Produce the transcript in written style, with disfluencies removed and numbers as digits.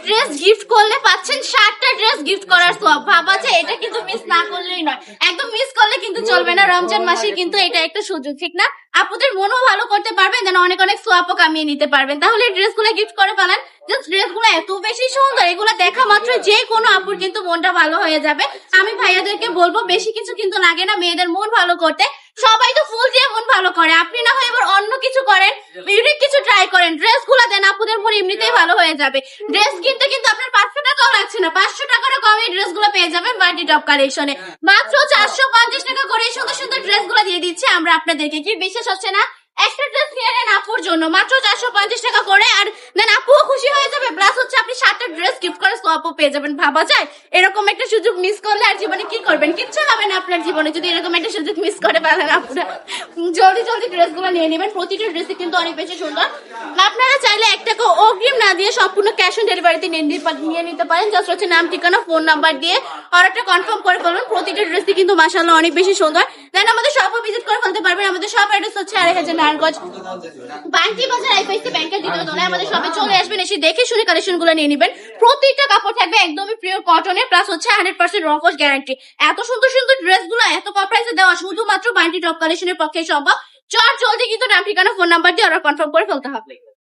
Dress gift করলে পাচ্ছেন 60টা dress gift করার সওয়াব। ভাবা যায়, এটা কিন্তু মিস না করলেই নয়, একদম মিস করলে কিন্তু চলবে না। রমজান মাসে কিন্তু এটা একটা সুযোগ, ঠিক না? আপুদের মনও ভালো করতে পারবেন, যেন অনেক অনেক সোয়াবও কামিয়ে নিতে পারবেন। তাহলে ড্রেসগুলো গিফট করে ফেলেন। জাস্ট ড্রেসগুলো এত বেশি সুন্দর, এগুলো দেখা মাত্র যে কোনো আপুর কিন্তু মনটা ভালো হয়ে যাবে। আমি ভাইয়াদেরকে বলবো, বেশি কিছু কিন্তু লাগে না মেয়েদের মন ভালো করতে। সবাই তো ফুল দিয়ে মন ভালো করে, আপনি না হয় এবার অন্য কিছু করেন, ইউনিক কিছু ট্রাই করেন, ড্রেস গুলা দেন, আপুদের মন এমনিতেই ভালো হয়ে যাবে। ড্রেস কিনতে কিন্তু আপনার 500 টাকাও লাগছে না, 500 টাকারও কমে ড্রেস গুলো পেয়ে যাবেন বান্টি টপ কালেকশনে। মাত্র 450 টাকা করে সুন্দর সুন্দর ড্রেস গুলো দিয়ে দিচ্ছে আমরা আপনাদেরকে। কি বিশ্বাস হচ্ছে না? একটা ড্রেস কিনে নেন আপুর জন্য মাত্র 450 টাকা করে, আর দেন আপুও খুশি হয়ে যাবে। প্লাস হচ্ছে আপনি 7টা ড্রেস গিফট করে সোয়াপও পেয়ে যাবেন। ভাবা যায়? এরকম একটা সুযোগ মিস করলে আর জীবনে কি করবেন? কিচ্ছু হবে না আপনার জীবনে যদি এরকম একটা সুযোগ মিস করে ফেলেন। আপনারা জলদি জলদি ড্রেস গুলো নিয়ে নেবেন, প্রতিটা ড্রেসই কিন্তু অনেক বেশি সুন্দর। আপনারা চাইলে 1 টাকা অগ্রিম না দিয়ে সম্পূর্ণ ক্যাশ অন ডেলিভারিতে নিয়ে নিতে পারেন। জাস্ট হচ্ছে নাম, ঠিকানা, ফোন নাম্বার দিয়ে অর্ডারটা কনফার্ম করে ফেলুন। প্রতিটা ড্রেসই কিন্তু মাশাআল্লাহ অনেক বেশি সুন্দর। দেন আমাদের শপও ভিজিট করে ফেলতে পারবেন। আমাদের শপ অ্যাড্রেস হচ্ছে 2500 নারায়ণগঞ্জ বান্টি বাজার আইপিএসসি ব্যাংকের দ্বিতীয় তলায়। আমাদের শপে চলে আসবেন, এসে দেখে শুনে কালেকশন গুলো নিয়ে নেবেন। প্রত্যেকটা কাপড় থাকবে একদমই পিওর কটনের, প্লাস হচ্ছে 100% রংকশ গ্যারান্টি। এত সুন্দর সুন্দর ড্রেস গুলো এত কম প্রাইসে দেওয়া শুধুমাত্র বান্টি টপ কালেকশনের পক্ষে সম্ভব। চট জলদি কিন্তু নাম, ঠিকানা, ফোন নাম্বার দিয়ে অর্ডার কনফার্ম করে ফেলতে হবে।